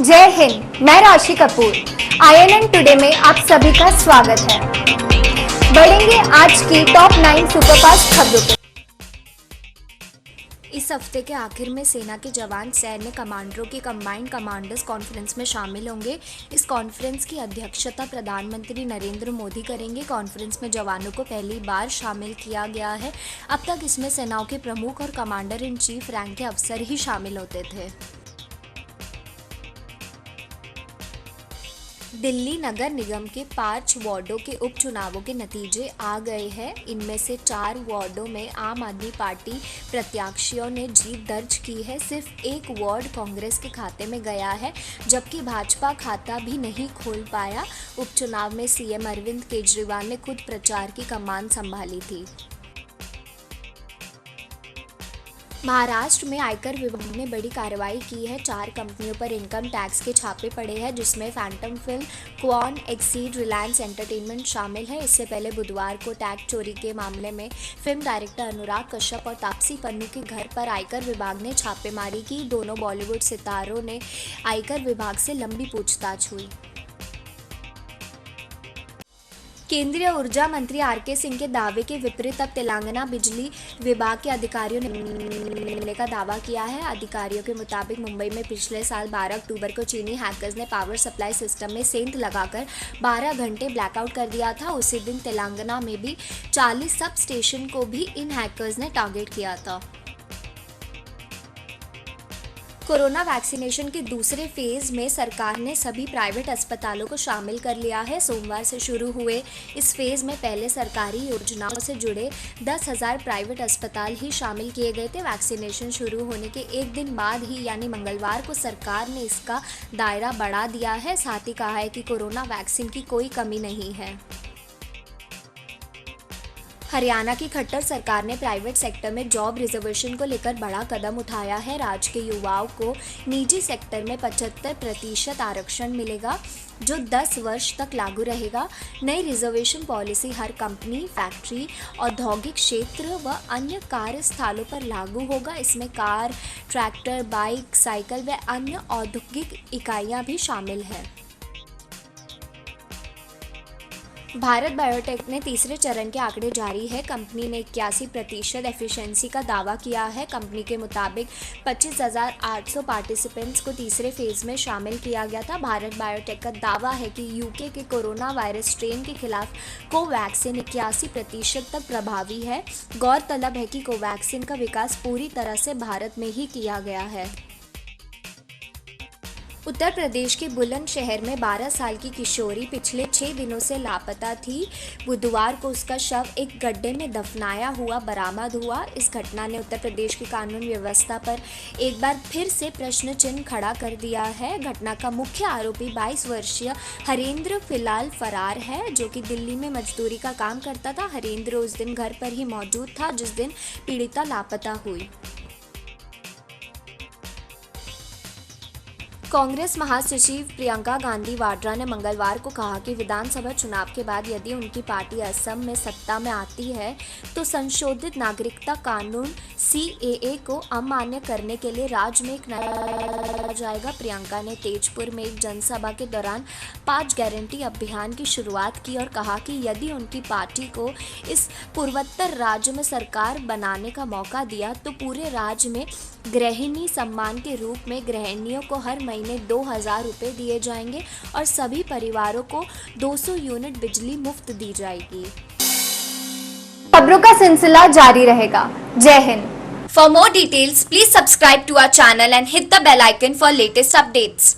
जय हिंद। मैं राशि कपूर INN टुडे में आप सभी का स्वागत है। बढ़ेंगे आज की टॉप 9 सुपरफास्ट खबरों पे। इस हफ्ते के आखिर में सेना के जवान सैन्य कमांडरों की कंबाइंड कमांडर्स कॉन्फ्रेंस में शामिल होंगे। इस कॉन्फ्रेंस की अध्यक्षता प्रधानमंत्री नरेंद्र मोदी करेंगे। कॉन्फ्रेंस में जवानों को पहली बार शामिल किया गया है। अब तक इसमें सेनाओं के प्रमुख और कमांडर इन चीफ रैंक के अफसर ही शामिल होते थे। दिल्ली नगर निगम के 5 वार्डों के उपचुनावों के नतीजे आ गए हैं। इनमें से 4 वार्डों में आम आदमी पार्टी प्रत्याशियों ने जीत दर्ज की है। सिर्फ एक वार्ड कांग्रेस के खाते में गया है, जबकि भाजपा खाता भी नहीं खोल पाया। उपचुनाव में CM अरविंद केजरीवाल ने खुद प्रचार की कमान संभाली थी। महाराष्ट्र में आयकर विभाग ने बड़ी कार्रवाई की है। 4 कंपनियों पर इनकम टैक्स के छापे पड़े हैं, जिसमें Phantom films, Kwan, Exceed, Reliance entertainment शामिल है। इससे पहले बुधवार को टैक्स चोरी के मामले में फिल्म डायरेक्टर अनुराग कश्यप और तापसी पन्नू के घर पर आयकर विभाग ने छापेमारी की। दोनों बॉलीवुड सितारों ने आयकर विभाग से लंबी पूछताछ हुई। केंद्रीय ऊर्जा मंत्री RK सिंह के दावे के विपरीत अब तेलंगाना बिजली विभाग के अधिकारियों ने मिलने का दावा किया है। अधिकारियों के मुताबिक मुंबई में पिछले साल 12 अक्टूबर को चीनी हैकर्स ने पावर सप्लाई सिस्टम में सेंध लगाकर 12 घंटे ब्लैकआउट कर दिया था। उसी दिन तेलंगाना में भी 40 सब स्टेशन को भी इन हैकर्स ने टारगेट किया था। कोरोना वैक्सीनेशन के दूसरे फेज में सरकार ने सभी प्राइवेट अस्पतालों को शामिल कर लिया है। सोमवार से शुरू हुए इस फेज में पहले सरकारी योजनाओं से जुड़े 10,000 प्राइवेट अस्पताल ही शामिल किए गए थे। वैक्सीनेशन शुरू होने के एक दिन बाद ही यानी मंगलवार को सरकार ने इसका दायरा बढ़ा दिया है। साथ ही कहा है कि कोरोना वैक्सीन की कोई कमी नहीं है। हरियाणा की खट्टर सरकार ने प्राइवेट सेक्टर में जॉब रिजर्वेशन को लेकर बड़ा कदम उठाया है। राज्य के युवाओं को निजी सेक्टर में 75% आरक्षण मिलेगा, जो 10 वर्ष तक लागू रहेगा। नई रिजर्वेशन पॉलिसी हर कंपनी, फैक्ट्री, औद्योगिक क्षेत्र व अन्य कार्यस्थलों पर लागू होगा। इसमें कार, ट्रैक्टर, बाइक, साइकिल व अन्य औद्योगिक इकाइयां भी शामिल हैं। भारत बायोटेक ने तीसरे चरण के आंकड़े जारी है। कंपनी ने 81% एफिशिएंसी का दावा किया है। कंपनी के मुताबिक 25,800 पार्टिसिपेंट्स को तीसरे फेज में शामिल किया गया था। भारत बायोटेक का दावा है कि UK के कोरोना वायरस स्ट्रेन के खिलाफ कोवैक्सीन 81% तक प्रभावी है। गौरतलब है कि कोवैक्सीन का विकास पूरी तरह से भारत में ही किया गया है। उत्तर प्रदेश के बुलंदशहर में 12 साल की किशोरी पिछले 6 दिनों से लापता थी। बुधवार को उसका शव एक गड्ढे में दफनाया हुआ बरामद हुआ। इस घटना ने उत्तर प्रदेश की कानून व्यवस्था पर एक बार फिर से प्रश्न चिन्ह खड़ा कर दिया है। घटना का मुख्य आरोपी 22 वर्षीय हरेंद्र फिलहाल फरार है, जो कि दिल्ली में मजदूरी का काम करता था। हरेंद्र उस दिन घर पर ही मौजूद था जिस दिन पीड़िता लापता हुई। कांग्रेस महासचिव प्रियंका गांधी वाड्रा ने मंगलवार को कहा कि विधानसभा चुनाव के बाद यदि उनकी पार्टी असम में सत्ता में आती है तो संशोधित नागरिकता कानून CAA को अमान्य करने के लिए राज्य में एक नया जाएगा। प्रियंका ने तेजपुर में एक जनसभा के दौरान 5 गारंटी अभियान की शुरुआत की और कहा कि यदि उनकी पार्टी को इस पूर्वोत्तर राज्य में सरकार बनाने का मौका दिया तो पूरे राज्य में गृहिणी सम्मान के रूप में गृहिणियों को हर महीने 2,000 रुपये दिए जाएंगे और सभी परिवारों को 200 यूनिट बिजली मुफ्त दी जाएगी। खबरों का सिलसिला जारी रहेगा। जय Hind. For more details, please subscribe to our channel and hit the bell icon for latest updates.